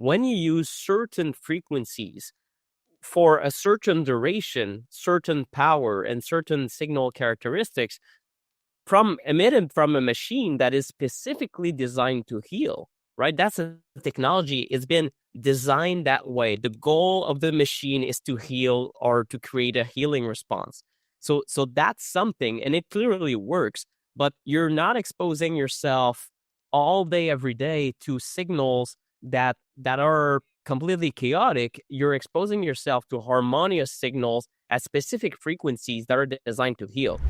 when you use certain frequencies for a certain duration, certain power, and certain signal characteristics emitted from a machine that is specifically designed to heal, right? That's a technology. It's been designed that way. The goal of the machine is to heal or to create a healing response. So that's something, and it clearly works, but you're not exposing yourself all day, every day to signals that are completely chaotic. You're exposing yourself to harmonious signals at specific frequencies that are designed to heal.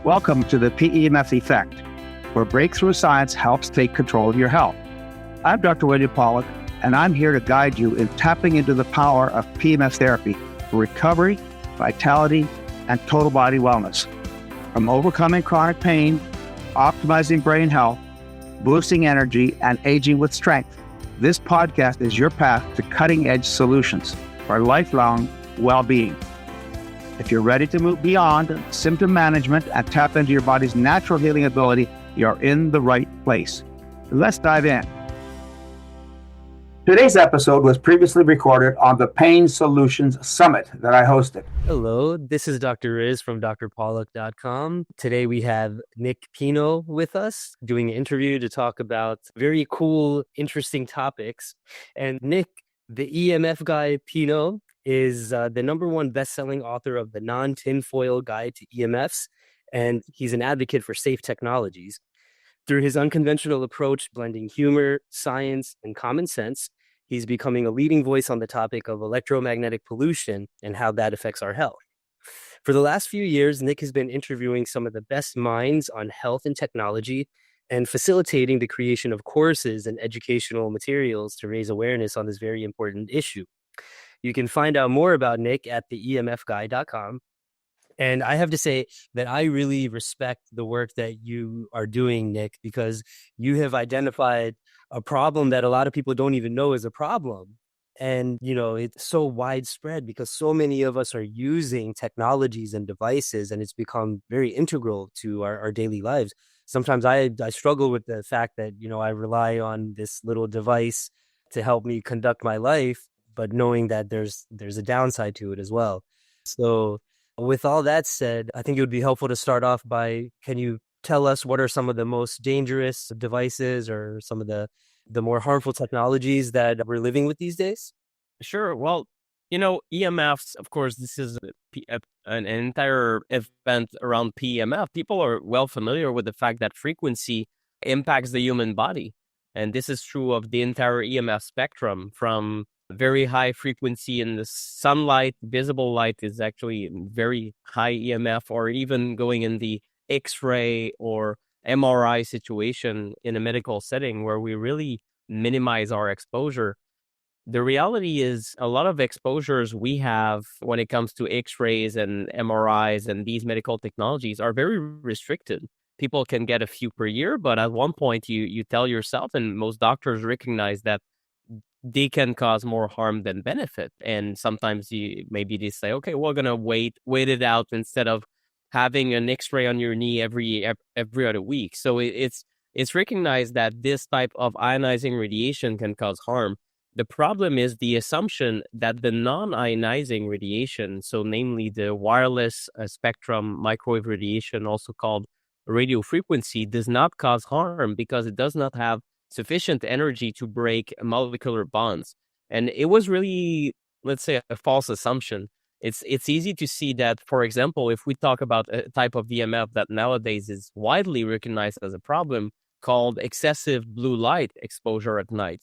Welcome to the PEMF Effect, where breakthrough science helps take control of your health. I'm Dr. William Pollack, and I'm here to guide you in tapping into the power of PEMF therapy for recovery, vitality, and total body wellness. From overcoming chronic pain, optimizing brain health, boosting energy, and aging with strength, this podcast is your path to cutting-edge solutions for lifelong well-being. If you're ready to move beyond symptom management and tap into your body's natural healing ability, you're in the right place. Let's dive in. Today's episode was previously recorded on the Pain Solutions Summit that I hosted. Hello, this is Dr. Riz from drpollack.com. Today we have Nick Pineault with us doing an interview to talk about very cool, interesting topics. And Nick, the EMF Guy Pineault, is the #1 best-selling author of the Non-Tinfoil Guide to EMFs, and he's an advocate for safe technologies. Through his unconventional approach, blending humor, science, and common sense, he's becoming a leading voice on the topic of electromagnetic pollution and how that affects our health. For the last few years, Nick has been interviewing some of the best minds on health and technology and facilitating the creation of courses and educational materials to raise awareness on this very important issue. You can find out more about Nick at theemfguy.com. And I have to say that I really respect the work that you are doing, Nick, because you have identified a problem that a lot of people don't even know is a problem. And, it's so widespread because so many of us are using technologies and devices, and it's become very integral to our daily lives. Sometimes I struggle with the fact that, I rely on this little device to help me conduct my life, but knowing that there's a downside to it as well. So with all that said, I think it would be helpful to start off by, can you tell us what are some of the most dangerous devices or some of the more harmful technologies that we're living with these days? Sure. Well, EMFs, of course, this is an entire event around PEMF. People are well familiar with the fact that frequency impacts the human body. And this is true of the entire EMF spectrum, from very high frequency in the sunlight. Visible light is actually very high EMF, or even going in the X-ray or MRI situation in a medical setting where we really minimize our exposure. The reality is a lot of exposures we have when it comes to X-rays and MRIs and these medical technologies are very restricted. People can get a few per year, but at one point you tell yourself, and most doctors recognize that they can cause more harm than benefit. And sometimes maybe they say, okay, we're going to wait it out instead of having an X-ray on your knee every other week. So it's recognized that this type of ionizing radiation can cause harm. The problem is the assumption that the non-ionizing radiation, so namely the wireless spectrum microwave radiation, also called radio frequency, does not cause harm because it does not have sufficient energy to break molecular bonds. And it was really, let's say, a false assumption. It's easy to see that, for example, if we talk about a type of EMF that nowadays is widely recognized as a problem called excessive blue light exposure at night.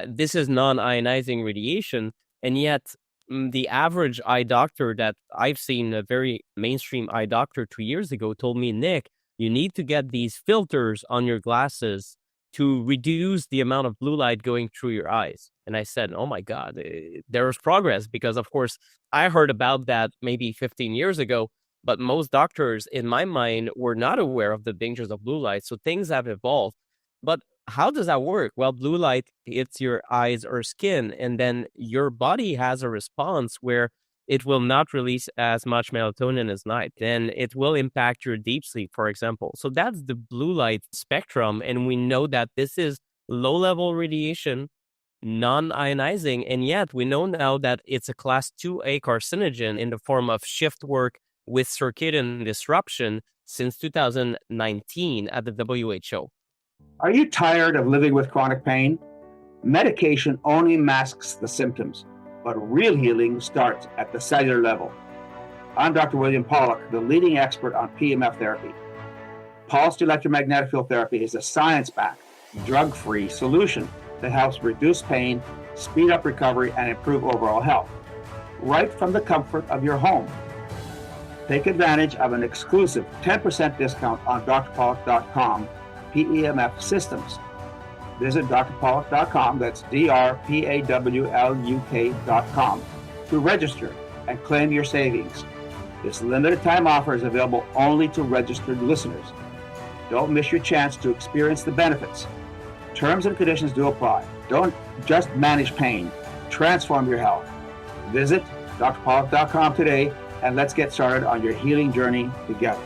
This is non-ionizing radiation, and yet the average eye doctor that I've seen, a very mainstream eye doctor 2 years ago, told me, Nick, you need to get these filters on your glasses to reduce the amount of blue light going through your eyes. And I said, oh my God, there was progress, because of course I heard about that maybe 15 years ago, but most doctors in my mind were not aware of the dangers of blue light. So things have evolved. But how does that work? Well, blue light hits your eyes or skin, and then your body has a response where it will not release as much melatonin as night. Then it will impact your deep sleep, for example. So that's the blue light spectrum. And we know that this is low-level radiation, non-ionizing, and yet we know now that it's a class 2A carcinogen in the form of shift work with circadian disruption since 2019 at the WHO. Are you tired of living with chronic pain? Medication only masks the symptoms, but real healing starts at the cellular level. I'm Dr. William Pollack, the leading expert on PEMF therapy. Pulsed electromagnetic field therapy is a science-backed, drug-free solution that helps reduce pain, speed up recovery, and improve overall health, right from the comfort of your home. Take advantage of an exclusive 10% discount on drpollack.com PEMF systems. Visit drpollack.com, that's drpawluk.com, to register and claim your savings. This limited time offer is available only to registered listeners. Don't miss your chance to experience the benefits. Terms and conditions do apply. Don't just manage pain, transform your health. Visit drpollack.com today and let's get started on your healing journey together.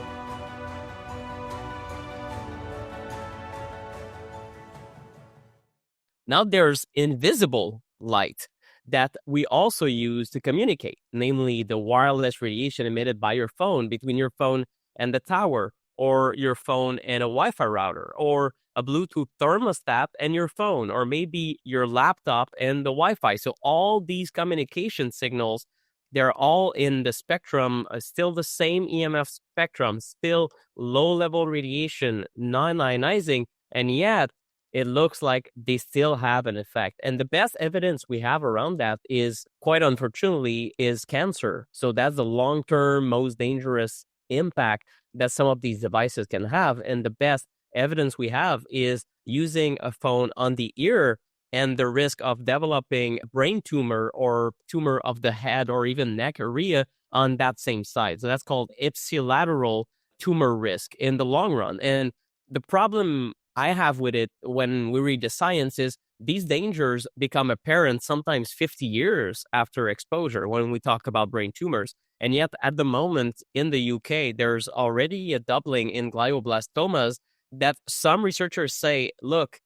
Now there's invisible light that we also use to communicate, namely the wireless radiation emitted by your phone between your phone and the tower, or your phone and a Wi-Fi router, or a Bluetooth thermostat and your phone, or maybe your laptop and the Wi-Fi. So all these communication signals, they're all in the spectrum, still the same EMF spectrum, still low-level radiation, non-ionizing, and yet it looks like they still have an effect. And the best evidence we have around that is, quite unfortunately, is cancer. So that's the long-term, most dangerous impact that some of these devices can have. And the best evidence we have is using a phone on the ear and the risk of developing brain tumor or tumor of the head or even neck area on that same side. So that's called ipsilateral tumor risk in the long run. And the problem I have with it when we read the science is these dangers become apparent sometimes 50 years after exposure when we talk about brain tumors. And yet at the moment in the UK, there's already a doubling in glioblastomas that some researchers say, look,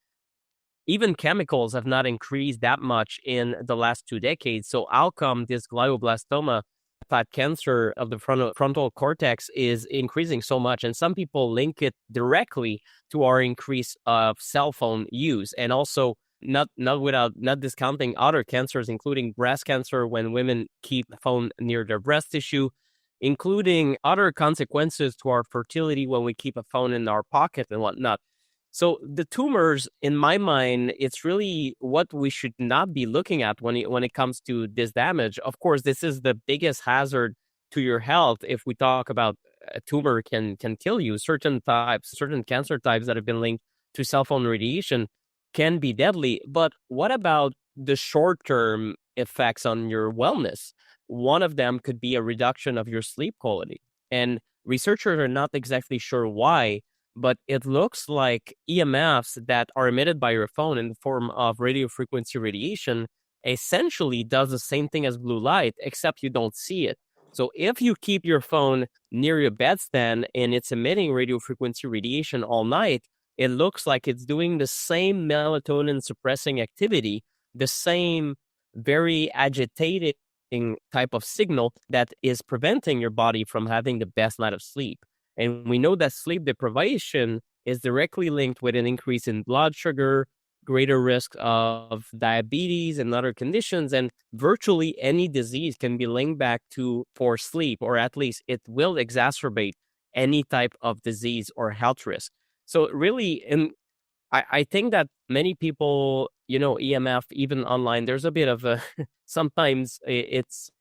even chemicals have not increased that much in the last 2 decades. So how come this glioblastoma type cancer of the frontal cortex is increasing so much? And some people link it directly to our increase of cell phone use, and also not discounting other cancers, including breast cancer when women keep the phone near their breast tissue, including other consequences to our fertility when we keep a phone in our pocket and whatnot. So the tumors, in my mind, it's really what we should not be looking at when it comes to this damage. Of course, this is the biggest hazard to your health. If we talk about a tumor can kill you, certain cancer types that have been linked to cell phone radiation can be deadly. But what about the short-term effects on your wellness? One of them could be a reduction of your sleep quality. And researchers are not exactly sure why, but it looks like EMFs that are emitted by your phone in the form of radio frequency radiation essentially does the same thing as blue light, except you don't see it. So if you keep your phone near your bedstand and it's emitting radio frequency radiation all night, it looks like it's doing the same melatonin suppressing activity, the same very agitated type of signal that is preventing your body from having the best night of sleep. And we know that sleep deprivation is directly linked with an increase in blood sugar, greater risk of diabetes and other conditions, and virtually any disease can be linked back to poor sleep, or at least it will exacerbate any type of disease or health risk. So really, I think that many people, EMF, even online, there's a bit of a, sometimes it's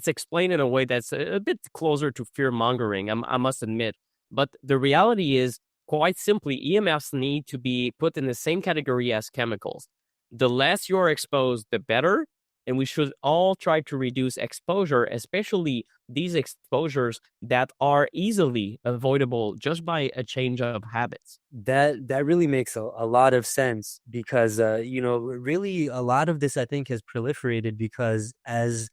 explained in a way that's a bit closer to fear mongering, I must admit. But the reality is, quite simply, EMFs need to be put in the same category as chemicals. The less you're exposed, the better. And we should all try to reduce exposure, especially these exposures that are easily avoidable just by a change of habits. That really makes a lot of sense because, really a lot of this, I think, has proliferated because as,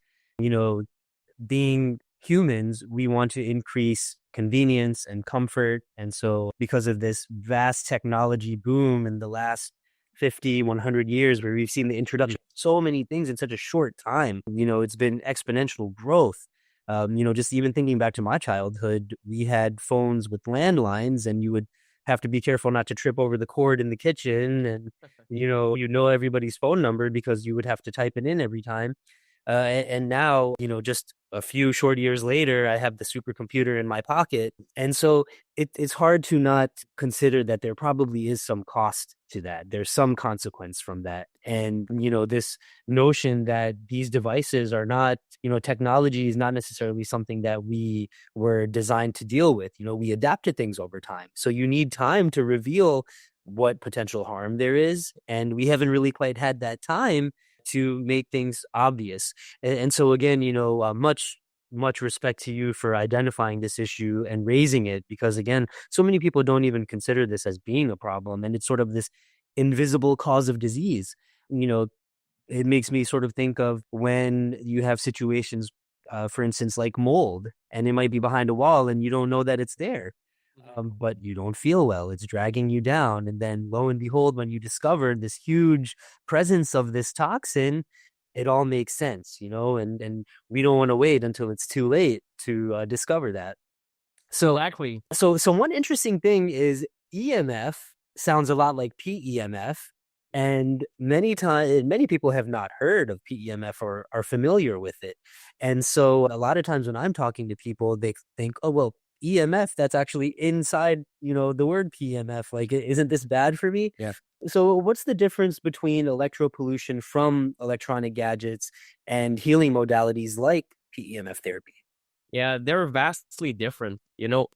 being humans, we want to increase convenience and comfort. And so because of this vast technology boom in the last 50, 100 years where we've seen the introduction of so many things in such a short time. It's been exponential growth. Just even thinking back to my childhood, we had phones with landlines, and you would have to be careful not to trip over the cord in the kitchen. And, everybody's phone number because you would have to type it in every time. And now, just a few short years later, I have the supercomputer in my pocket. And so it's hard to not consider that there probably is some cost to that. There's some consequence from that. And, this notion that these devices are not, technology is not necessarily something that we were designed to deal with. We adapted things over time. So you need time to reveal what potential harm there is. And we haven't really quite had that time to make things obvious. And so again, much respect to you for identifying this issue and raising it, because again, so many people don't even consider this as being a problem. And it's sort of this invisible cause of disease. It makes me sort of think of when you have situations, for instance, like mold, and it might be behind a wall and you don't know that it's there. But you don't feel well. It's dragging you down. And then lo and behold, when you discover this huge presence of this toxin, it all makes sense, and we don't want to wait until it's too late to discover that. So Exactly. So one interesting thing is EMF sounds a lot like PEMF. And many people have not heard of PEMF or are familiar with it. And so a lot of times when I'm talking to people, they think, oh, well, EMF, that's actually inside, the word PMF. Like, isn't this bad for me? Yeah. So what's the difference between electropollution from electronic gadgets and healing modalities like PEMF therapy? Yeah, they're vastly different.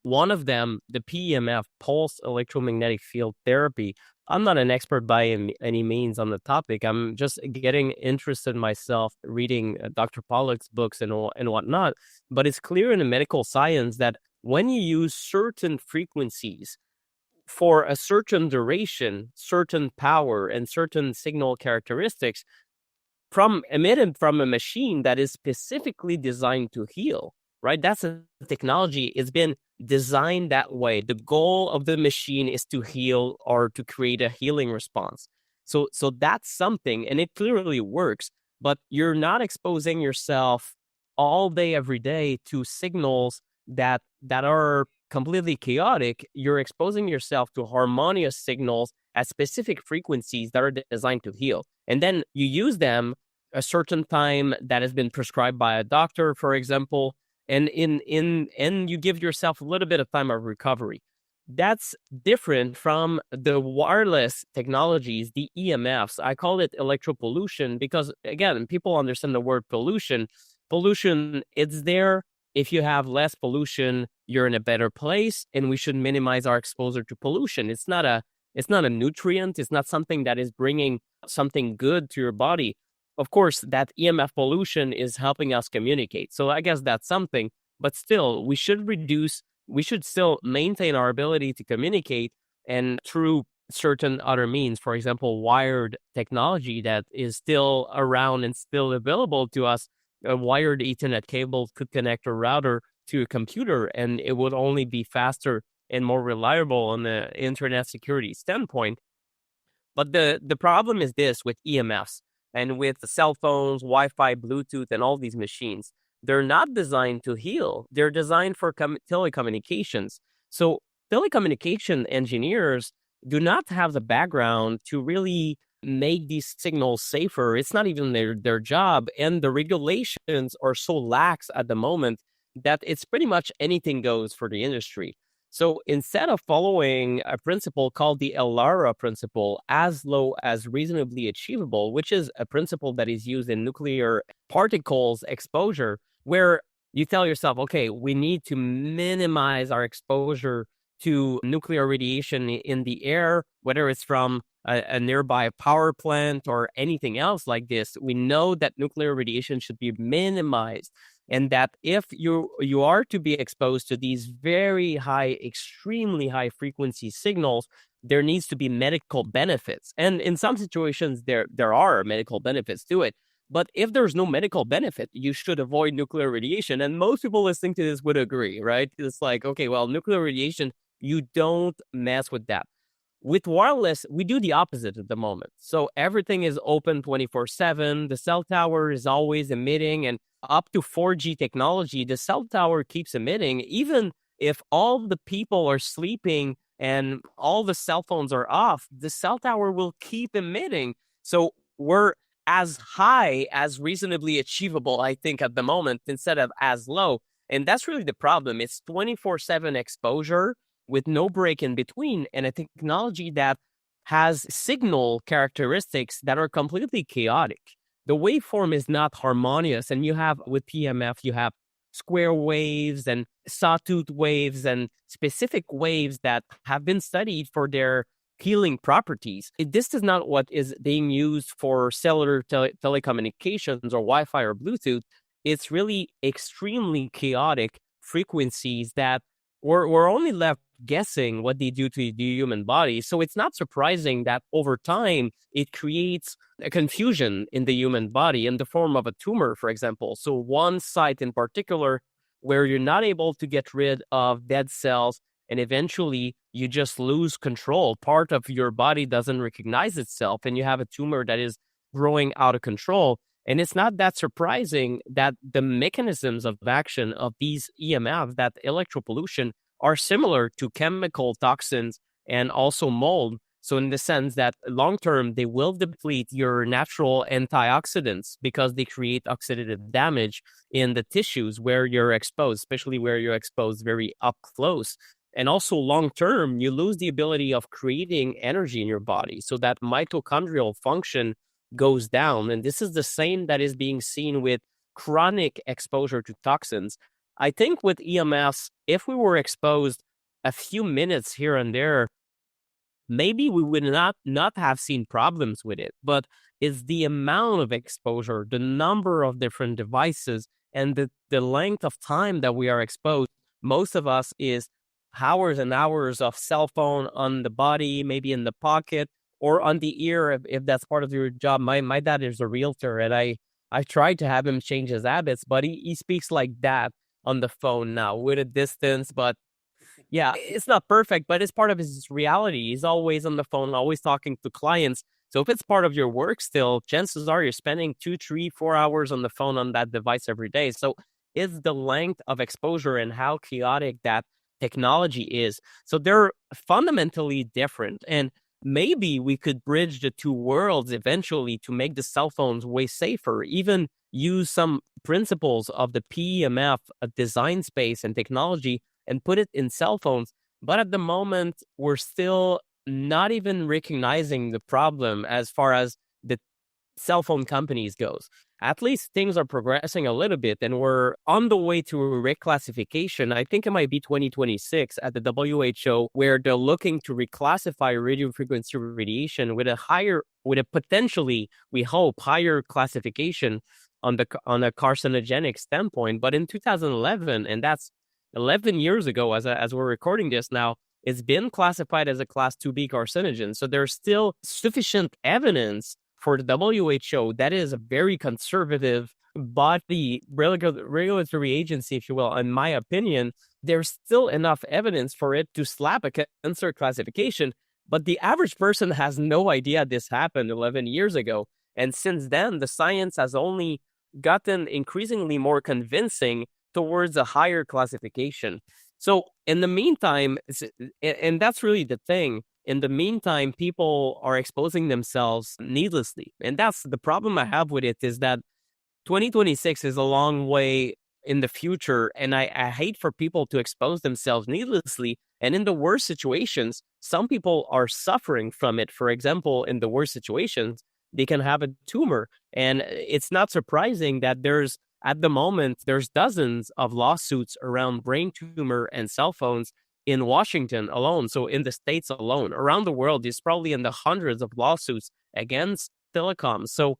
One of them, the PEMF, pulse electromagnetic field therapy. I'm not an expert by any means on the topic. I'm just getting interested myself, reading Dr. Pollack's books and whatnot. But it's clear in the medical science that when you use certain frequencies for a certain duration, certain power, and certain signal characteristics emitted from a machine that is specifically designed to heal, right? That's a technology. It's been designed that way. The goal of the machine is to heal or to create a healing response. So that's something, and it clearly works, but you're not exposing yourself all day, every day to signals that are completely chaotic. You're exposing yourself to harmonious signals at specific frequencies that are designed to heal. And then you use them a certain time that has been prescribed by a doctor, for example, and you give yourself a little bit of time of recovery. That's different from the wireless technologies, the EMFs. I call it electropollution because, again, people understand the word pollution. Pollution, it's there. If you have less pollution, you're in a better place, and we should minimize our exposure to pollution. It's not a nutrient. It's not something that is bringing something good to your body. Of course, that EMF pollution is helping us communicate. So I guess that's something, but still, we should still maintain our ability to communicate, and through certain other means, for example, wired technology that is still around and still available to us. A wired Ethernet cable could connect a router to a computer, and it would only be faster and more reliable on the internet security standpoint. But the problem is this with EMFs and with the cell phones, Wi-Fi, Bluetooth, and all these machines. They're not designed to heal. They're designed for telecommunications. So telecommunication engineers do not have the background to really make these signals safer. It's not even their job. And the regulations are so lax at the moment that it's pretty much anything goes for the industry. So instead of following a principle called the ELARA principle, as low as reasonably achievable, which is a principle that is used in nuclear particles exposure, where you tell yourself, okay, we need to minimize our exposure to nuclear radiation in the air, whether it's from a nearby power plant or anything else like this. We know that nuclear radiation should be minimized, and that if you are to be exposed to these very high, extremely high frequency signals, there needs to be medical benefits. And in some situations, there are medical benefits to it. But if there's no medical benefit, you should avoid nuclear radiation. And most people listening to this would agree, right? It's like, okay, well, nuclear radiation, you don't mess with that. With wireless, we do the opposite at the moment. So everything is open 24/7. The cell tower is always emitting, and up to 4G technology, the cell tower keeps emitting. Even if all the people are sleeping and all the cell phones are off, the cell tower will keep emitting. So we're as high as reasonably achievable, I think, at the moment, instead of as low. And that's really the problem. It's 24/7 exposure with no break in between, and a technology that has signal characteristics that are completely chaotic. The waveform is not harmonious, and you have, with PEMF, you have square waves and sawtooth waves and specific waves that have been studied for their healing properties. This is not what is being used for cellular telecommunications or Wi-Fi or Bluetooth. It's really extremely chaotic frequencies that we're only left guessing what they do to the human body. So it's not surprising that over time, it creates a confusion in the human body in the form of a tumor, for example. So one site in particular where you're not able to get rid of dead cells, and eventually you just lose control. Part of your body doesn't recognize itself, and you have a tumor that is growing out of control. And it's not that surprising that the mechanisms of action of these EMFs, that electropollution, are similar to chemical toxins and also mold. So in the sense that long-term, they will deplete your natural antioxidants because they create oxidative damage in the tissues where you're exposed, especially where you're exposed very up close. And also long-term, you lose the ability of creating energy in your body. So that mitochondrial function goes down. And this is the same that is being seen with chronic exposure to toxins. I think with EMFs, if we were exposed a few minutes here and there, maybe we would not have seen problems with it. But it's the amount of exposure, the number of different devices, and the length of time that we are exposed. Most of us is hours and hours of cell phone on the body, maybe in the pocket, or on the ear, if that's part of your job. My dad is a realtor, and I tried to have him change his habits, but he speaks like that on the phone now with a distance. But yeah, it's not perfect, but it's part of his reality. He's always on the phone, always talking to clients. So if it's part of your work still, chances are you're spending 2, 3, 4 hours on the phone on that device every day. So it's the length of exposure and how chaotic that technology is. So they're fundamentally different. And maybe we could bridge the two worlds eventually to make the cell phones way safer, even use some principles of the PEMF design space and technology and put it in cell phones. But at the moment, we're still not even recognizing the problem as far as the cell phone companies goes. At least things are progressing a little bit, and we're on the way to a reclassification. I think it might be 2026 at the WHO, where they're looking to reclassify radiofrequency radiation with a potentially, we hope, higher classification on a carcinogenic standpoint. But in 2011, and that's 11 years ago, as we're recording this now, it's been classified as a class 2B carcinogen. So there's still sufficient evidence for the WHO, that is a very conservative body, regulatory agency, if you will. In my opinion, there's still enough evidence for it to slap a cancer classification, but the average person has no idea this happened 11 years ago. And since then, the science has only gotten increasingly more convincing towards a higher classification. So in the meantime, and that's really the thing, in the meantime, people are exposing themselves needlessly. And that's the problem I have with it, is that 2026 is a long way in the future. And I hate for people to expose themselves needlessly. And in the worst situations, some people are suffering from it. For example, in the worst situations, they can have a tumor. And it's not surprising that at the moment, there's dozens of lawsuits around brain tumor and cell phones in Washington alone. So in the States alone, around the world, there's probably in the hundreds of lawsuits against telecoms. So,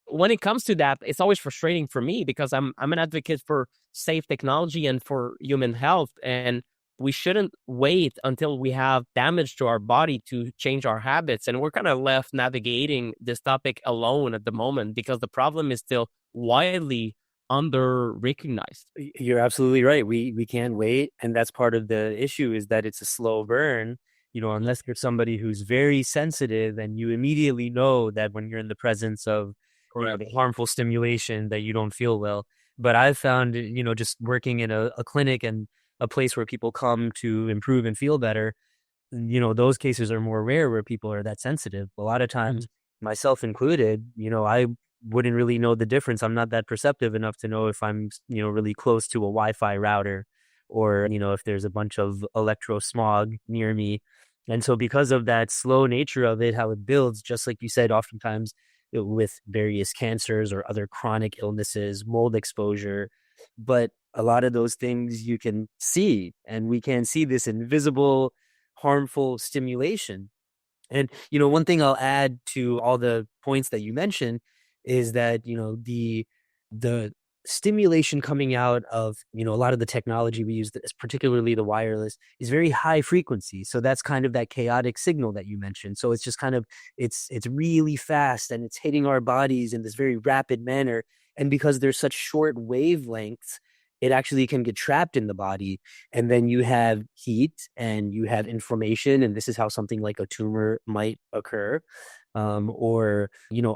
when it comes to that, it's always frustrating for me because I'm an advocate for safe technology and for human health. And we shouldn't wait until we have damage to our body to change our habits. And we're kind of left navigating this topic alone at the moment because the problem is still widely under recognized. You're absolutely right. We can't wait, and that's part of the issue is that it's a slow burn. Unless you're somebody who's very sensitive and you immediately know that when you're in the presence of the harmful stimulation that you don't feel well. But I've found, just working in a clinic and a place where people come to improve and feel better, those cases are more rare where people are that sensitive. A lot of times, myself included, I wouldn't really know the difference. I'm not that perceptive enough to know if I'm, really close to a Wi-Fi router or, if there's a bunch of electro smog near me. And so because of that slow nature of it, how it builds, just like you said, oftentimes with various cancers or other chronic illnesses, mold exposure. But a lot of those things you can see, and we can see this invisible, harmful stimulation. And, one thing I'll add to all the points that you mentioned is that, the stimulation coming out of, a lot of the technology we use, particularly the wireless, is very high frequency. So that's kind of that chaotic signal that you mentioned. So it's just kind of, it's really fast and it's hitting our bodies in this very rapid manner. And because there's such short wavelengths, it actually can get trapped in the body. And then you have heat and you have inflammation. And this is how something like a tumor might occur. Or,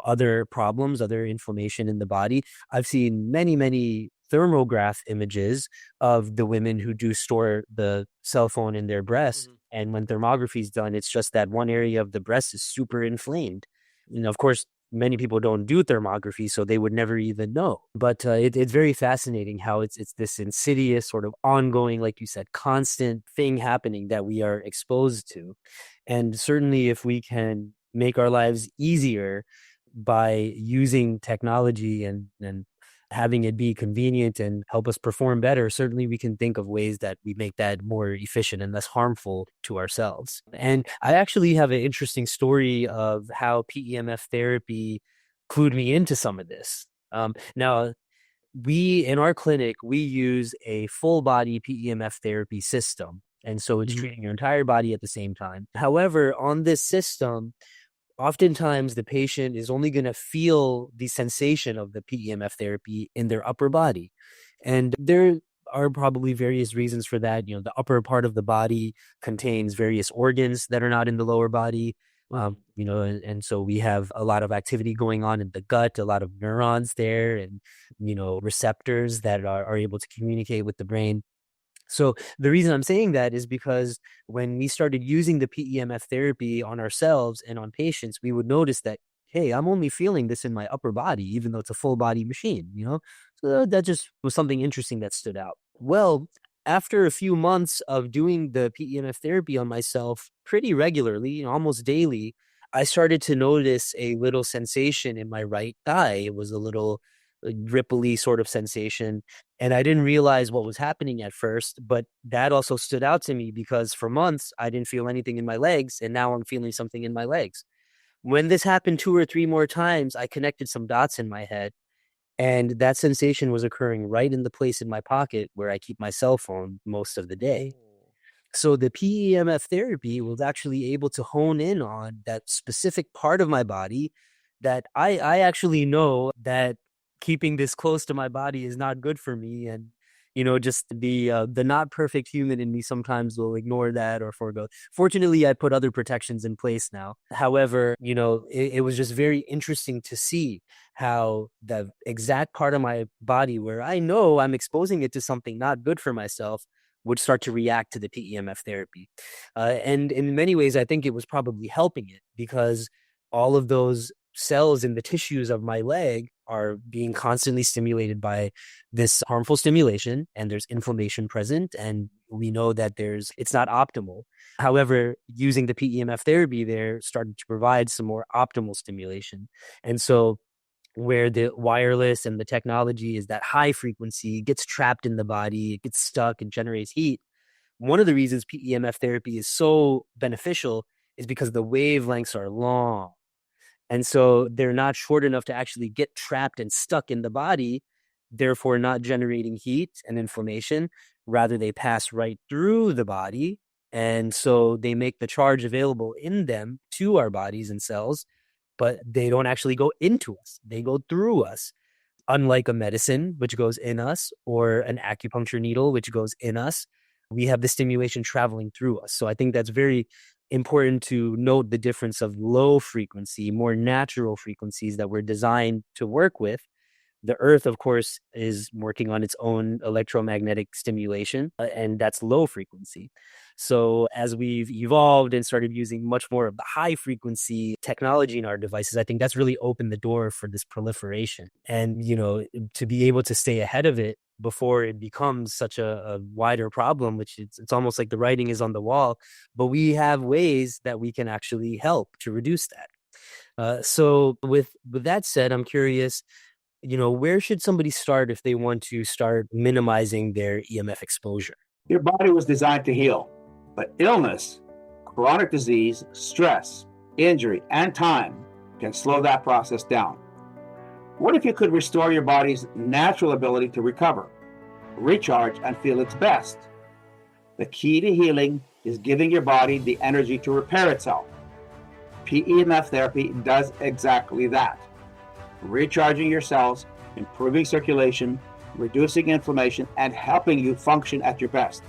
other problems, other inflammation in the body. I've seen many, many thermograph images of the women who do store the cell phone in their breast. And when thermography is done, it's just that one area of the breast is super inflamed. And of course, many people don't do thermography, so they would never even know. But it's very fascinating how it's this insidious sort of ongoing, like you said, constant thing happening that we are exposed to. And certainly if we can make our lives easier by using technology and having it be convenient and help us perform better, certainly we can think of ways that we make that more efficient and less harmful to ourselves. And I actually have an interesting story of how PEMF therapy clued me into some of this. Now, in our clinic, we use a full body PEMF therapy system. And so it's treating your entire body at the same time. However, on this system, oftentimes the patient is only going to feel the sensation of the PEMF therapy in their upper body. And there are probably various reasons for that. The upper part of the body contains various organs that are not in the lower body. And so we have a lot of activity going on in the gut, a lot of neurons there and, receptors that are able to communicate with the brain. So the reason I'm saying that is because when we started using the PEMF therapy on ourselves and on patients, we would notice that, hey, I'm only feeling this in my upper body, even though it's a full body machine, So that just was something interesting that stood out. Well, after a few months of doing the PEMF therapy on myself pretty regularly, almost daily, I started to notice a little sensation in my right thigh. It was a little ripply sort of sensation. And I didn't realize what was happening at first, but that also stood out to me because for months I didn't feel anything in my legs. And now I'm feeling something in my legs. When this happened 2 or 3 more times, I connected some dots in my head. And that sensation was occurring right in the place in my pocket where I keep my cell phone most of the day. So the PEMF therapy was actually able to hone in on that specific part of my body that I actually know that keeping this close to my body is not good for me. And, just the not perfect human in me sometimes will ignore that or forego. Fortunately, I put other protections in place now. However, it was just very interesting to see how the exact part of my body where I know I'm exposing it to something not good for myself would start to react to the PEMF therapy. And in many ways, I think it was probably helping it because all of those cells in the tissues of my leg are being constantly stimulated by this harmful stimulation, and there's inflammation present, and we know that it's not optimal. However, using the PEMF therapy there started to provide some more optimal stimulation. And so where the wireless and the technology is that high frequency gets trapped in the body, it gets stuck and generates heat. One of the reasons PEMF therapy is so beneficial is because the wavelengths are long. And so they're not short enough to actually get trapped and stuck in the body, therefore not generating heat and inflammation. Rather, they pass right through the body. And so they make the charge available in them to our bodies and cells, but they don't actually go into us. They go through us. unlike a medicine, which goes in us, or an acupuncture needle, which goes in us, we have the stimulation traveling through us. So I think that's very important to note the difference of low frequency, more natural frequencies that we're designed to work with. The Earth, of course, is working on its own electromagnetic stimulation, and that's low frequency. So as we've evolved and started using much more of the high frequency technology in our devices, I think that's really opened the door for this proliferation. And, to be able to stay ahead of it before it becomes such a wider problem, which it's almost like the writing is on the wall, but we have ways that we can actually help to reduce that. So with that said, I'm curious, where should somebody start if they want to start minimizing their EMF exposure? Your body was designed to heal, but illness, chronic disease, stress, injury, and time can slow that process down. What if you could restore your body's natural ability to recover, recharge, and feel its best? The key to healing is giving your body the energy to repair itself. PEMF therapy does exactly that. Recharging your cells, improving circulation, reducing inflammation, and helping you function at your best.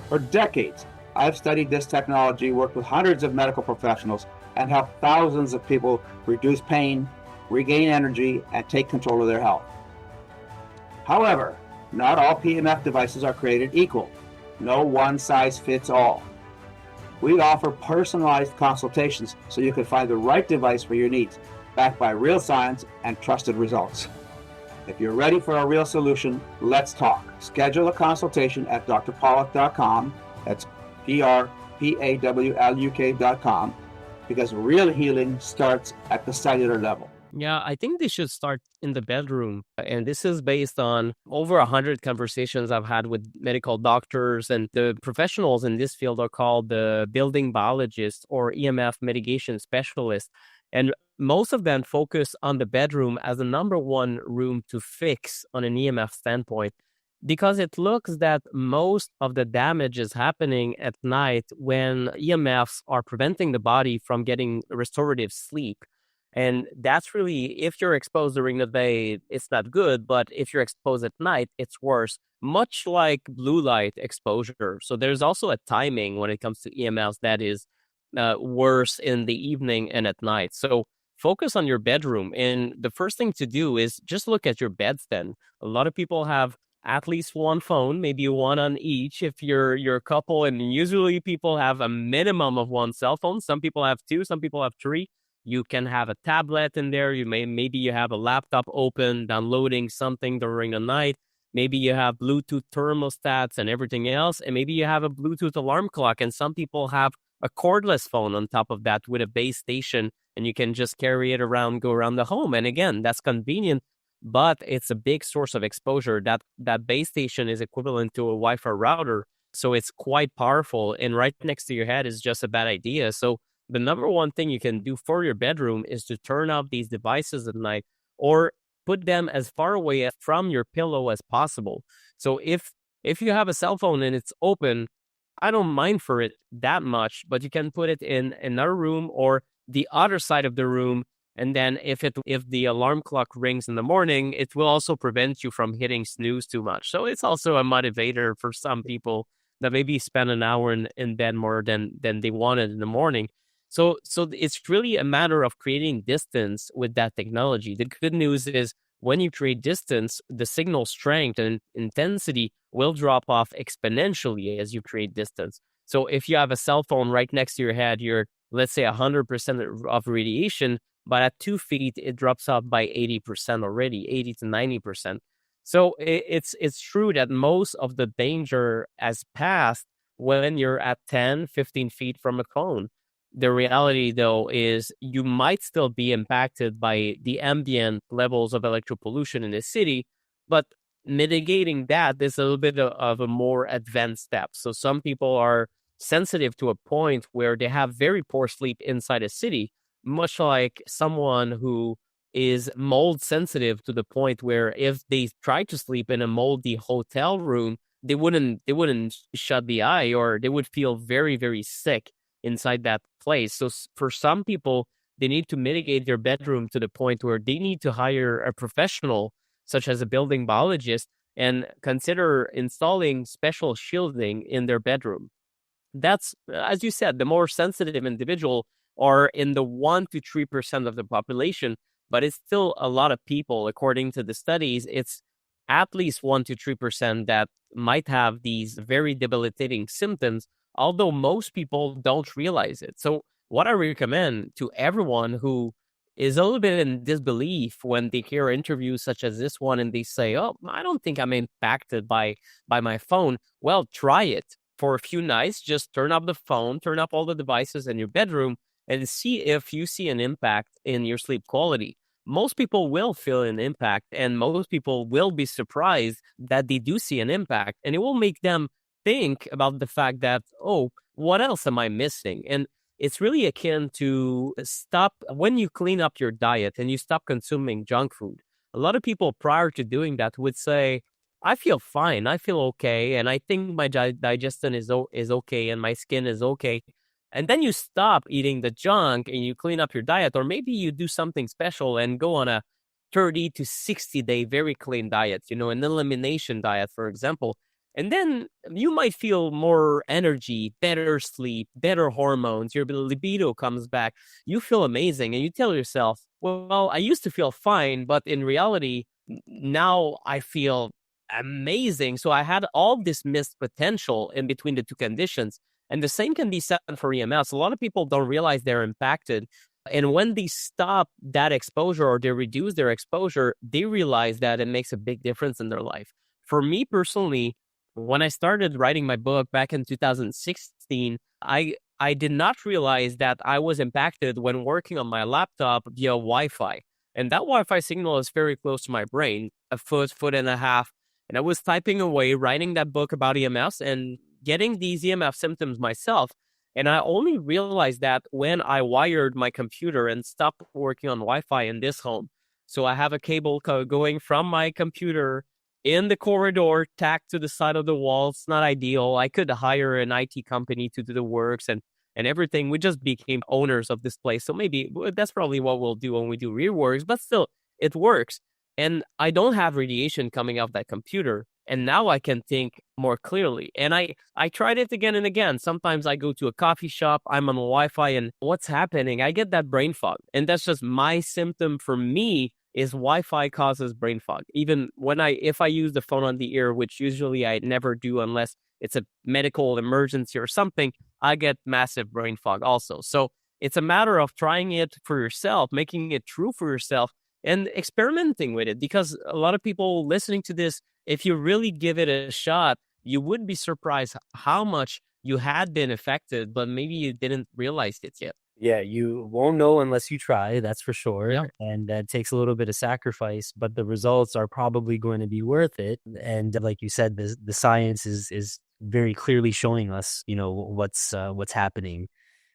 For decades, I've studied this technology, worked with hundreds of medical professionals, and helped thousands of people reduce pain, regain energy, and take control of their health. However, not all PEMF devices are created equal. No one size fits all. We offer personalized consultations so you can find the right device for your needs, backed by real science and trusted results. If you're ready for a real solution, let's talk. Schedule a consultation at drpawluk.com. That's drpawluk.com, because real healing starts at the cellular level. Yeah, I think they should start in the bedroom. And this is based on over 100 conversations I've had with medical doctors, and the professionals in this field are called the building biologists or EMF mitigation specialists. And most of them focus on the bedroom as the number one room to fix on an EMF standpoint, because it looks that most of the damage is happening at night when EMFs are preventing the body from getting restorative sleep. And that's really, if you're exposed during the day, it's not good, but if you're exposed at night, it's worse, much like blue light exposure. So there's also a timing when it comes to EMFs that is worse in the evening and at night. So focus on your bedroom. And the first thing to do is just look at your bedstand. A lot of people have at least one phone, maybe one on each if you're a couple. And usually people have a minimum of one cell phone. Some people have two, some people have three. You can have a tablet in there. Maybe you have a laptop open, downloading something during the night. Maybe you have Bluetooth thermostats and everything else. And maybe you have a Bluetooth alarm clock. And some people have a cordless phone on top of that with a base station, and you can just carry it around, go around the home. And again, that's convenient, but it's a big source of exposure. That base station is equivalent to a Wi-Fi router. So it's quite powerful. And right next to your head is just a bad idea. So the number one thing you can do for your bedroom is to turn off these devices at night, or put them as far away from your pillow as possible. So if you have a cell phone and it's open, I don't mind for it that much, but you can put it in another room or the other side of the room. And then if the alarm clock rings in the morning, it will also prevent you from hitting snooze too much. So it's also a motivator for some people that maybe spend an hour in bed more than they wanted in the morning. So it's really a matter of creating distance with that technology. The good news is when you create distance, the signal strength and intensity will drop off exponentially as you create distance. So if you have a cell phone right next to your head, you're, let's say, 100% of radiation, but at 2 feet, it drops off by 80% already, 80 to 90%. So it's true that most of the danger has passed when you're at 10, 15 feet from a phone. The reality, though, is you might still be impacted by the ambient levels of electropollution in the city, but mitigating that is a little bit of a more advanced step. So some people are sensitive to a point where they have very poor sleep inside a city, much like someone who is mold sensitive to the point where if they try to sleep in a moldy hotel room, they wouldn't shut the eye, or they would feel very, very sick inside that place. So for some people, they need to mitigate their bedroom to the point where they need to hire a professional such as a building biologist, and consider installing special shielding in their bedroom. That's, as you said, the more sensitive individual are in the 1 to 3% of the population, but it's still a lot of people. According to the studies, it's at least 1 to 3% that might have these very debilitating symptoms, although most people don't realize it. So what I recommend to everyone who is a little bit in disbelief when they hear interviews such as this one and they say, "Oh, I don't think I'm impacted by my phone." Well, try it for a few nights. Just turn up the phone, turn up all the devices in your bedroom, and see if you see an impact in your sleep quality. Most people will feel an impact, and most people will be surprised that they do see an impact, and it will make them think about the fact that, oh, what else am I missing? And it's really akin to stop when you clean up your diet and you stop consuming junk food. A lot of people prior to doing that would say, I feel fine, I feel okay, and I think my digestion is okay, and my skin is okay. And then you stop eating the junk and you clean up your diet, or maybe you do something special and go on a 30 to 60 day very clean diet, an elimination diet, for example. And then you might feel more energy, better sleep, better hormones, your libido comes back, you feel amazing, and you tell yourself, well, I used to feel fine, but in reality, now I feel amazing. So I had all this missed potential in between the two conditions. And the same can be said for EMFs. A lot of people don't realize they're impacted. And when they stop that exposure or they reduce their exposure, they realize that it makes a big difference in their life. For me personally, when I started writing my book back in 2016, I did not realize that I was impacted when working on my laptop via Wi-Fi. And that Wi-Fi signal is very close to my brain, a foot and a half. And I was typing away, writing that book about EMFs and getting these EMF symptoms myself. And I only realized that when I wired my computer and stopped working on Wi-Fi in this home. So I have a cable going from my computer in the corridor, tacked to the side of the wall. It's not ideal. I could hire an IT company to do the works and everything. We just became owners of this place. So maybe that's probably what we'll do when we do reworks, but still, it works. And I don't have radiation coming off that computer. And now I can think more clearly. And I tried it again and again. Sometimes I go to a coffee shop, I'm on Wi-Fi, and what's happening? I get that brain fog. And that's just my symptom for me is Wi-Fi causes brain fog. Even if I use the phone on the ear, which usually I never do unless it's a medical emergency or something, I get massive brain fog also. So it's a matter of trying it for yourself, making it true for yourself, and experimenting with it. Because a lot of people listening to this, if you really give it a shot, you would be surprised how much you had been affected, but maybe you didn't realize it yet. Yeah, you won't know unless you try, that's for sure. Yeah. And that takes a little bit of sacrifice, but the results are probably going to be worth it. And like you said, the science is very clearly showing us, what's happening.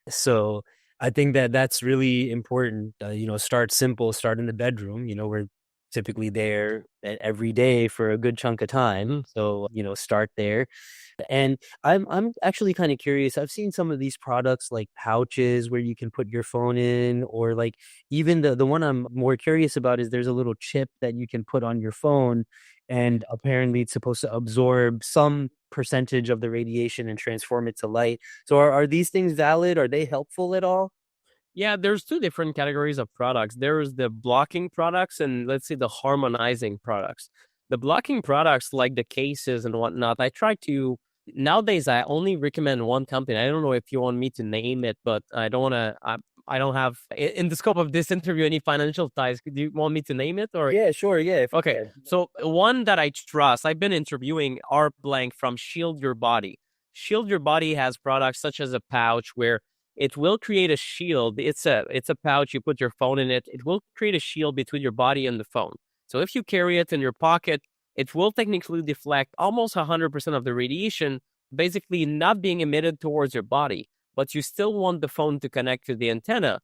So I think that's really important. Start simple, start in the bedroom. We're typically there every day for a good chunk of time. So, start there. And I'm actually kind of curious. I've seen some of these products like pouches where you can put your phone in, or like even the one I'm more curious about is there's a little chip that you can put on your phone, and apparently it's supposed to absorb some percentage of the radiation and transform it to light. So are these things valid? Are they helpful at all? Yeah, there's two different categories of products. There's the blocking products and let's say the harmonizing products. The blocking products like the cases and whatnot, nowadays I only recommend one company. I don't know if you want me to name it, but I don't have in the scope of this interview any financial ties. Do you want me to name it or? Yeah, sure. Yeah. Okay. So one that I trust, I've been interviewing R Blank from Shield Your Body. Shield Your Body has products such as a pouch where it will create a shield. It's a pouch. You put your phone in it. It will create a shield between your body and the phone. So if you carry it in your pocket, it will technically deflect almost 100% of the radiation, basically not being emitted towards your body, but you still want the phone to connect to the antenna.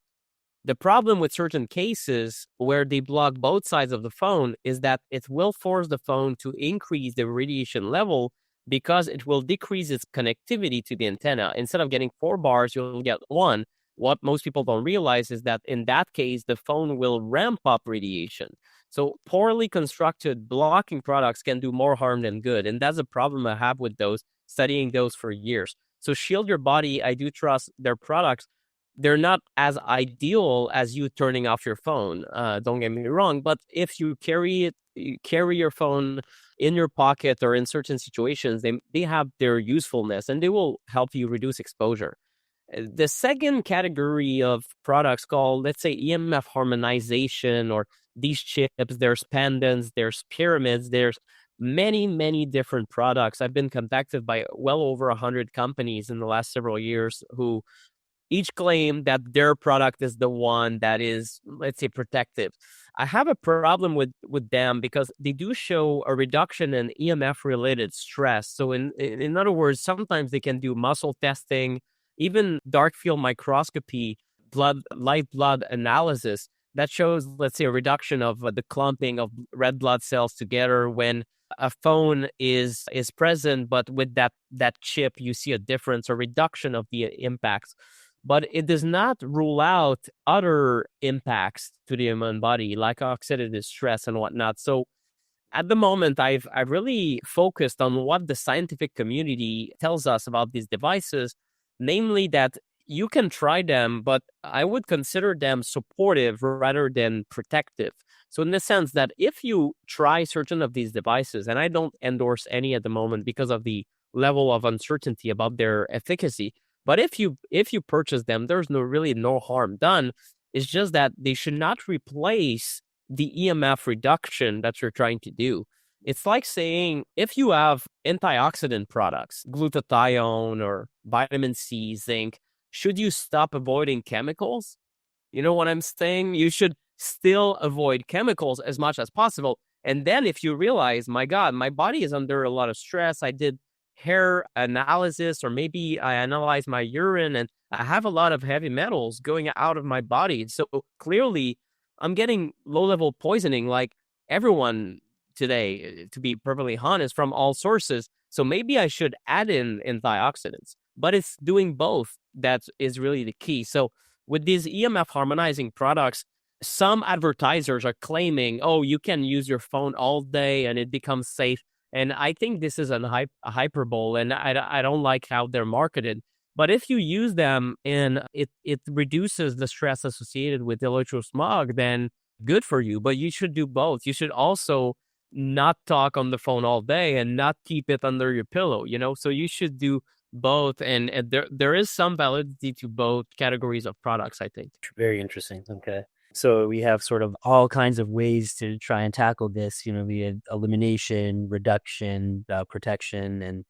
The problem with certain cases where they block both sides of the phone is that it will force the phone to increase the radiation level because it will decrease its connectivity to the antenna. Instead of getting 4 bars, you'll get 1. what most people don't realize is that in that case, the phone will ramp up radiation. So poorly constructed blocking products can do more harm than good. And that's a problem I have with those, studying those for years. So Shield Your Body, I do trust their products. They're not as ideal as you turning off your phone. Don't get me wrong. But if you carry your phone in your pocket or in certain situations, they have their usefulness and they will help you reduce exposure. The second category of products called, let's say, EMF harmonization, or these chips, there's pendants, there's pyramids, there's many, many different products. I've been contacted by well over 100 companies in the last several years who each claim that their product is the one that is, let's say, protective. I have a problem with them because they do show a reduction in EMF-related stress. So in other words, sometimes they can do muscle testing, even dark field microscopy, live blood analysis that shows, let's say, a reduction of the clumping of red blood cells together when a phone is present, but with that chip, you see a difference, a reduction of the impacts. But it does not rule out other impacts to the human body, like oxidative stress and whatnot. So at the moment, I've really focused on what the scientific community tells us about these devices, namely that you can try them, but I would consider them supportive rather than protective. So in the sense that if you try certain of these devices, and I don't endorse any at the moment because of the level of uncertainty about their efficacy, but if you purchase them, there's really no harm done. It's just that they should not replace the EMF reduction that you're trying to do. It's like saying if you have antioxidant products, glutathione or vitamin C, zinc, should you stop avoiding chemicals? You know what I'm saying? You should still avoid chemicals as much as possible. And then if you realize, my God, my body is under a lot of stress, I did hair analysis, or maybe I analyze my urine and I have a lot of heavy metals going out of my body. So clearly I'm getting low-level poisoning like everyone today, to be perfectly honest, from all sources. So maybe I should add in antioxidants, but it's doing both that is really the key. So with these EMF harmonizing products, some advertisers are claiming, oh, you can use your phone all day and it becomes safe. And I think this is a hyperbole, and I don't like how they're marketed. But if you use them and it reduces the stress associated with electrosmog, then good for you. But you should do both. You should also not talk on the phone all day and not keep it under your pillow, So you should do both. And there is some validity to both categories of products, I think. Very interesting. Okay. So we have sort of all kinds of ways to try and tackle this, we had elimination, reduction, protection, and,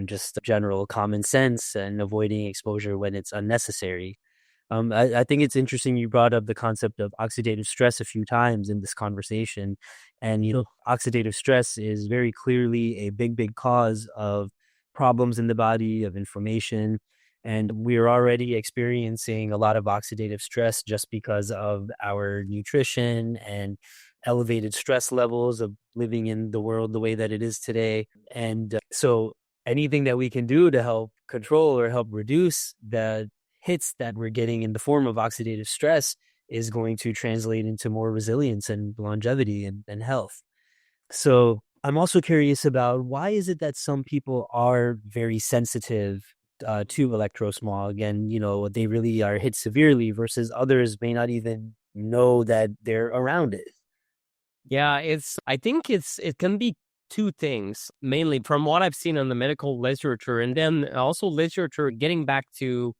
just general common sense and avoiding exposure when it's unnecessary. I think it's interesting you brought up the concept of oxidative stress a few times in this conversation. And, oxidative stress is very clearly a big cause of problems in the body, of inflammation. And we're already experiencing a lot of oxidative stress just because of our nutrition and elevated stress levels of living in the world the way that it is today. And so anything that we can do to help control or help reduce the hits that we're getting in the form of oxidative stress is going to translate into more resilience and longevity and health. So I'm also curious about why is it that some people are very sensitive to electrosmog and, they really are hit severely versus others may not even know that they're around it? Yeah, I think it can be two things, mainly from what I've seen in the medical literature, and then also literature getting back to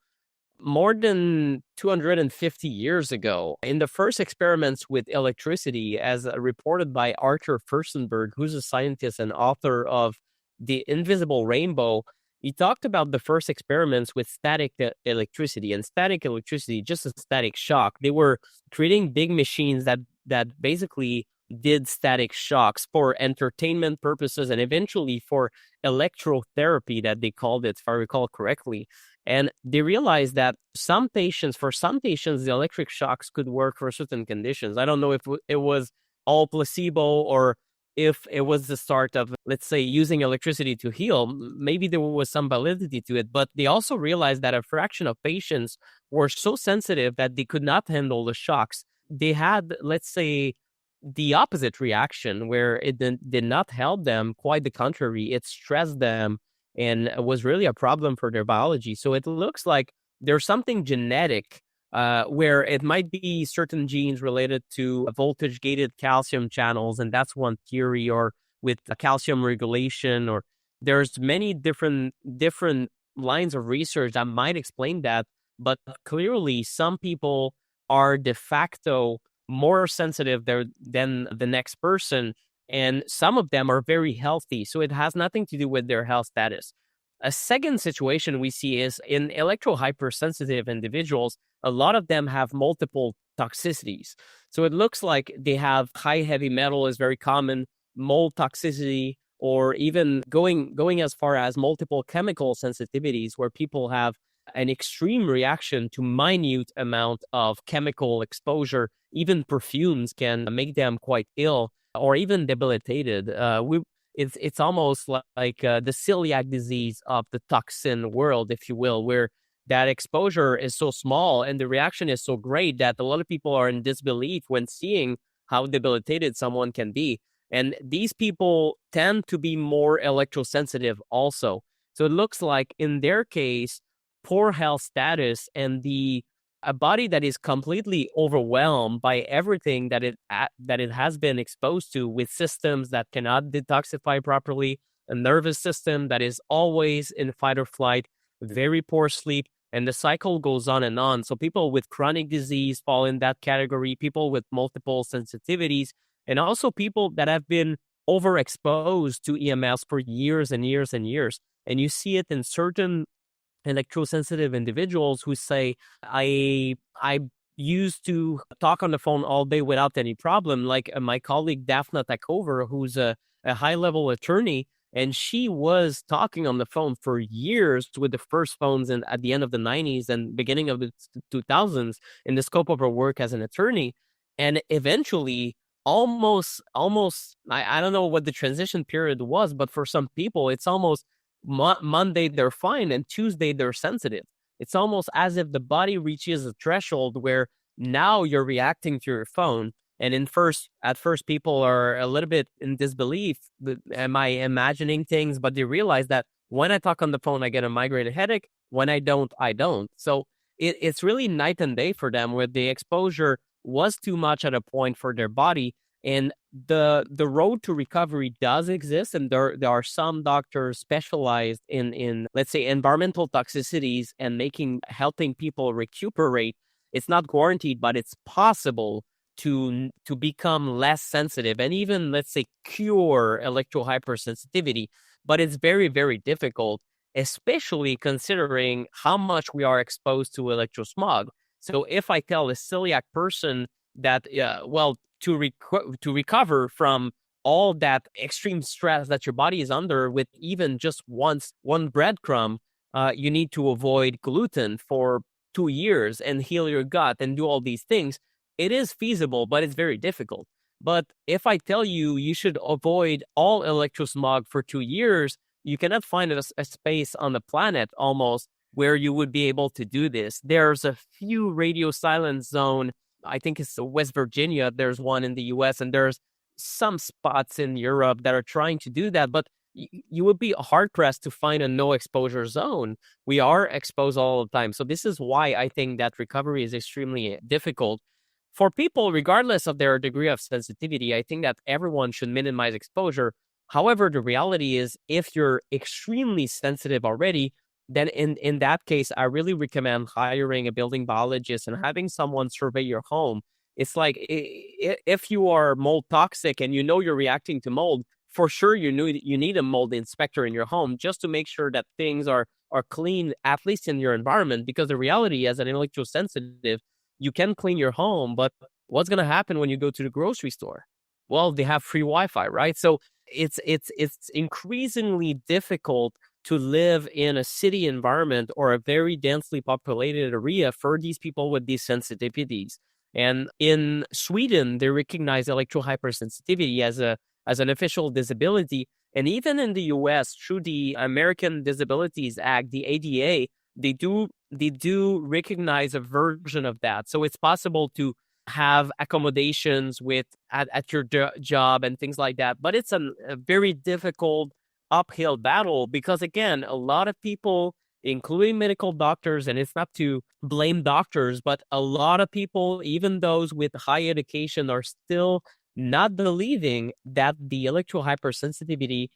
more than 250 years ago. In the first experiments with electricity, as reported by Arthur Furstenberg, who's a scientist and author of The Invisible Rainbow, he talked about the first experiments with static electricity, and static electricity, just a static shock. They were creating big machines that basically did static shocks for entertainment purposes and eventually for electrotherapy, that they called it, if I recall correctly. And they realized that for some patients, the electric shocks could work for certain conditions. I don't know if it was all placebo or if it was the start of, let's say, using electricity to heal, maybe there was some validity to it. But they also realized that a fraction of patients were so sensitive that they could not handle the shocks. They had, let's say, the opposite reaction where it did not help them. Quite the contrary, it stressed them and was really a problem for their biology. So it looks like there's something genetic where it might be certain genes related to voltage-gated calcium channels, and that's one theory, or with calcium regulation, or there's many different lines of research that might explain that. But clearly, some people are de facto more sensitive than the next person, and some of them are very healthy. So it has nothing to do with their health status. A second situation we see is in electro-hypersensitive individuals, a lot of them have multiple toxicities. So it looks like they have high heavy metal is very common, mold toxicity, or even going as far as multiple chemical sensitivities, where people have an extreme reaction to minute amount of chemical exposure. Even perfumes can make them quite ill or even debilitated. It's almost like the celiac disease of the toxin world, if you will, where that exposure is so small and the reaction is so great that a lot of people are in disbelief when seeing how debilitated someone can be. And these people tend to be more electrosensitive also. So it looks like in their case, poor health status and a body that is completely overwhelmed by everything that it has been exposed to, with systems that cannot detoxify properly, a nervous system that is always in fight or flight, very poor sleep, and the cycle goes on and on. So people with chronic disease fall in that category, people with multiple sensitivities, and also people that have been overexposed to EMFs for years and years and years. And you see it in certain electrosensitive individuals who say, I used to talk on the phone all day without any problem, like my colleague Daphna Takover, who's a high-level attorney, and she was talking on the phone for years with the first phones at the end of the 90s and beginning of the 2000s in the scope of her work as an attorney. And eventually, almost I don't know what the transition period was, but for some people, it's almost Monday they're fine and Tuesday they're sensitive. It's almost as if the body reaches a threshold where now you're reacting to your phone. And at first people are a little bit in disbelief. Am I imagining things? But they realize that when I talk on the phone, I get a migraine headache. When I don't, I don't. So it's really night and day for them, where the exposure was too much at a point for their body. And the road to recovery does exist, and there are some doctors specialized in let's say environmental toxicities and helping people recuperate. It's not guaranteed, but it's possible to become less sensitive and even, let's say, cure electrohypersensitivity. But it's very, very difficult, especially considering how much we are exposed to electrosmog. So if I tell a celiac person that, to recover from all that extreme stress that your body is under with even just one breadcrumb, you need to avoid gluten for 2 years and heal your gut and do all these things. It is feasible, but it's very difficult. But if I tell you you should avoid all electrosmog for 2 years, you cannot find a space on the planet almost where you would be able to do this. There's a few radio silence zone. I think it's West Virginia. There's one in the US, and there's some spots in Europe that are trying to do that. But you would be hard-pressed to find a no-exposure zone. We are exposed all the time. So this is why I think that recovery is extremely difficult. For people, regardless of their degree of sensitivity, I think that everyone should minimize exposure. However, the reality is, if you're extremely sensitive already, then in that case, I really recommend hiring a building biologist and having someone survey your home. It's like if you are mold toxic and you know you're reacting to mold, for sure you need a mold inspector in your home just to make sure that things are clean, at least in your environment. Because the reality, as an electrosensitive, you can clean your home, but what's going to happen when you go to the grocery store? Well, they have free Wi-Fi, right? So it's increasingly difficult to live in a city environment or a very densely populated area for these people with these sensitivities. And in Sweden, they recognize electrohypersensitivity as as an official disability. And even in the US, through the American Disabilities Act, the ADA, they do recognize a version of that. So it's possible to have accommodations at your job and things like that. But it's a very difficult uphill battle because, again, a lot of people, including medical doctors, and it's not to blame doctors, but a lot of people, even those with high education, are still not believing that the electrohypersensitivity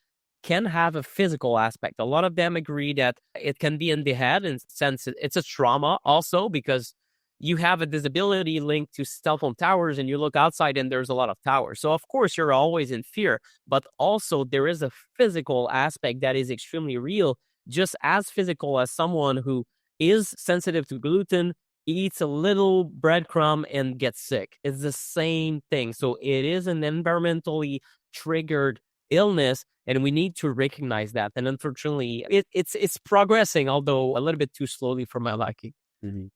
can have a physical aspect. A lot of them agree that it can be in the head, and since it's a trauma also, because you have a disability linked to cell phone towers and you look outside and there's a lot of towers. So of course you're always in fear, but also there is a physical aspect that is extremely real, just as physical as someone who is sensitive to gluten, eats a little breadcrumb and gets sick. It's the same thing. So it is an environmentally triggered illness, and we need to recognize that. And unfortunately, it's progressing, although a little bit too slowly for my liking. Mm-hmm.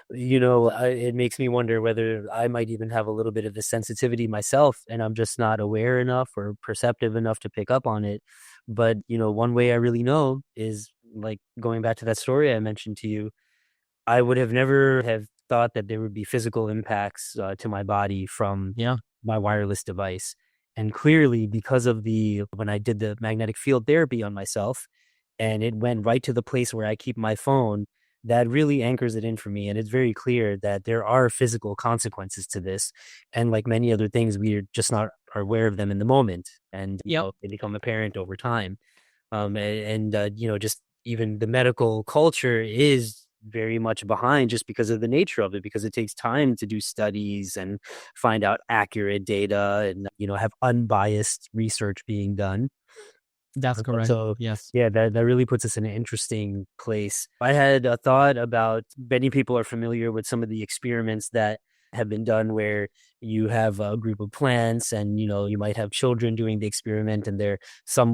It makes me wonder whether I might even have a little bit of the sensitivity myself, and I'm just not aware enough or perceptive enough to pick up on it. But, one way I really know is, like, going back to that story I mentioned to you, I would have never have thought that there would be physical impacts to my body from my wireless device. And clearly, because of when I did the magnetic field therapy on myself, and it went right to the place where I keep my phone, that really anchors it in for me. And it's very clear that there are physical consequences to this. And like many other things, we are just not aware of them in the moment. And they become apparent over time. Just even the medical culture is very much behind just because of the nature of it, because it takes time to do studies and find out accurate data and, have unbiased research being done. That's correct. So, yes. Yeah, that really puts us in an interesting place. I had a thought about, many people are familiar with some of the experiments that have been done where you have a group of plants and, you might have children doing the experiment, and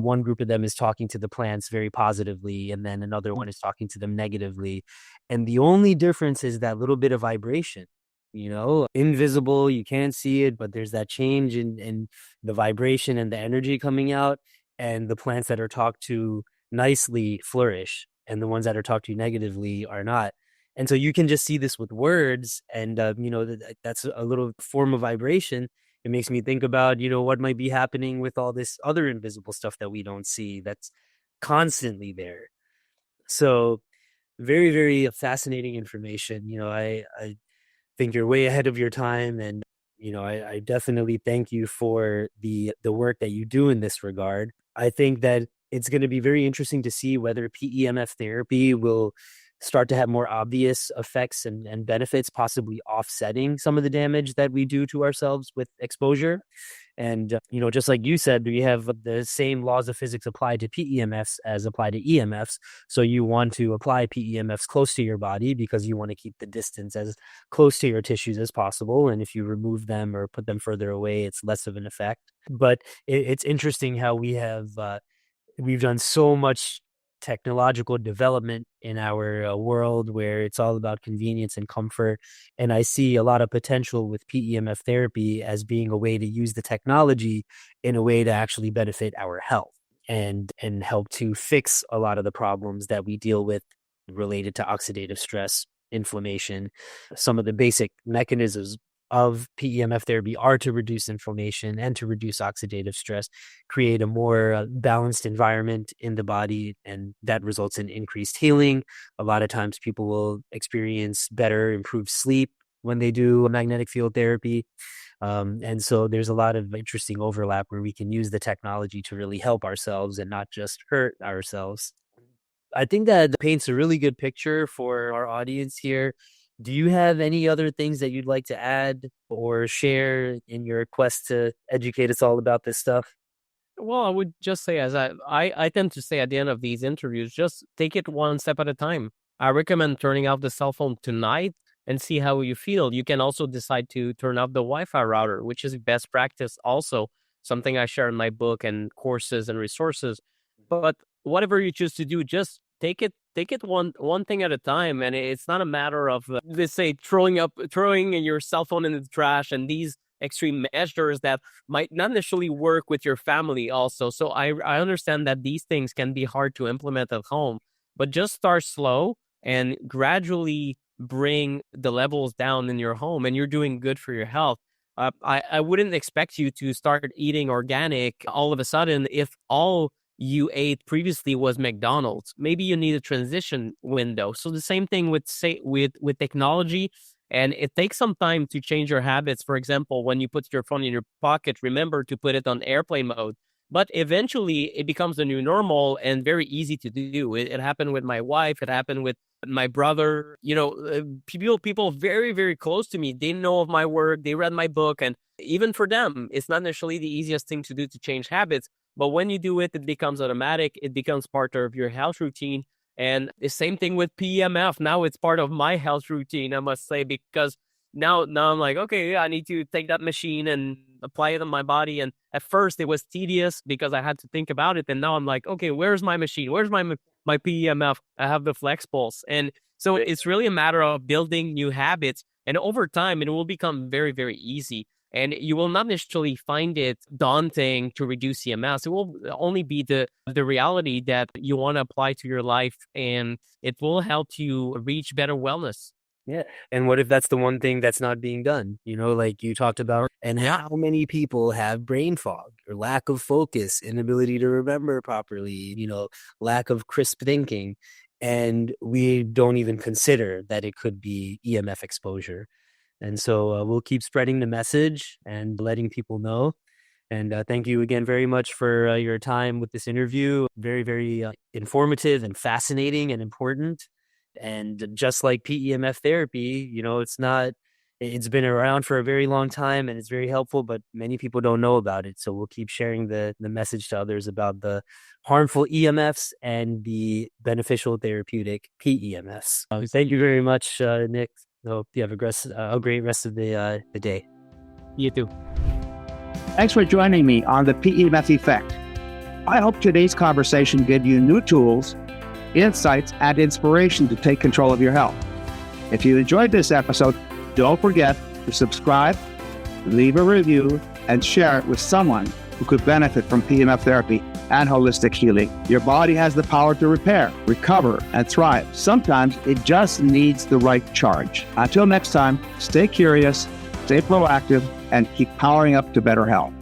one group of them is talking to the plants very positively, and then another one is talking to them negatively. And the only difference is that little bit of vibration. Invisible, you can't see it, but there's that change in the vibration and the energy coming out. And the plants that are talked to nicely flourish, and the ones that are talked to negatively are not. And so you can just see this with words, and that's a little form of vibration. It makes me think about what might be happening with all this other invisible stuff that we don't see, that's constantly there. So very, very fascinating information. I think you're way ahead of your time, and I definitely thank you for the work that you do in this regard. I think that it's going to be very interesting to see whether PEMF therapy will start to have more obvious effects and benefits, possibly offsetting some of the damage that we do to ourselves with exposure. And, just like you said, we have the same laws of physics applied to PEMFs as apply to EMFs. So you want to apply PEMFs close to your body because you want to keep the distance as close to your tissues as possible. And if you remove them or put them further away, it's less of an effect. But it's interesting how we've done so much technological development in our world where it's all about convenience and comfort. And I see a lot of potential with PEMF therapy as being a way to use the technology in a way to actually benefit our health and help to fix a lot of the problems that we deal with related to oxidative stress, inflammation. Some of the basic mechanisms of PEMF therapy are to reduce inflammation and to reduce oxidative stress, create a more balanced environment in the body, and that results in increased healing. A lot of times people will experience better, improved sleep when they do magnetic field therapy. And so there's a lot of interesting overlap where we can use the technology to really help ourselves and not just hurt ourselves. I think that paints a really good picture for our audience here. Do you have any other things that you'd like to add or share in your quest to educate us all about this stuff? Well, I would just say, as I tend to say at the end of these interviews, just take it one step at a time. I recommend turning off the cell phone tonight and see how you feel. You can also decide to turn off the Wi-Fi router, which is best practice also, something I share in my book and courses and resources. But whatever you choose to do, just take it one thing at a time. And it's not a matter of, let's say, throwing your cell phone in the trash and these extreme measures that might not necessarily work with your family also. So I understand that these things can be hard to implement at home, but just start slow and gradually bring the levels down in your home, and you're doing good for your health. I wouldn't expect you to start eating organic all of a sudden if all you ate previously was McDonald's. Maybe you need a transition window. So the same thing with with technology, and it takes some time to change your habits. For example, when you put your phone in your pocket, remember to put it on airplane mode. But eventually it becomes the new normal and very easy to do. It happened with my wife. It happened with my brother. People very, very close to me, they know of my work. They read my book. And even for them, it's not necessarily the easiest thing to do to change habits. But when you do it, it becomes automatic. It becomes part of your health routine. And the same thing with PEMF. Now it's part of my health routine, I must say, because now I'm like, okay, yeah, I need to take that machine and apply it on my body. And at first it was tedious because I had to think about it. And now I'm like, okay, where's my machine? Where's my PEMF? I have the Flex Pulse. And so it's really a matter of building new habits. And over time, it will become very, very easy. And you will not necessarily find it daunting to reduce EMFs. It will only be the reality that you want to apply to your life, and it will help you reach better wellness. Yeah. And what if that's the one thing that's not being done? Like you talked about, and how many people have brain fog or lack of focus, inability to remember properly, lack of crisp thinking. And we don't even consider that it could be EMF exposure. And so we'll keep spreading the message and letting people know. And thank you again very much for your time with this interview. Very, very informative and fascinating and important. And just like PEMF therapy, it's been around for a very long time and it's very helpful, but many people don't know about it. So we'll keep sharing the message to others about the harmful EMFs and the beneficial therapeutic PEMFs. Thank you very much, Nick. I hope you have a great rest of the day. You too. Thanks for joining me on the PEMF Effect. I hope today's conversation gave you new tools, insights, and inspiration to take control of your health. If you enjoyed this episode, don't forget to subscribe, leave a review, and share it with someone who could benefit from PEMF therapy and holistic healing. Your body has the power to repair, recover, and thrive. Sometimes it just needs the right charge. Until next time, stay curious, stay proactive, and keep powering up to better health.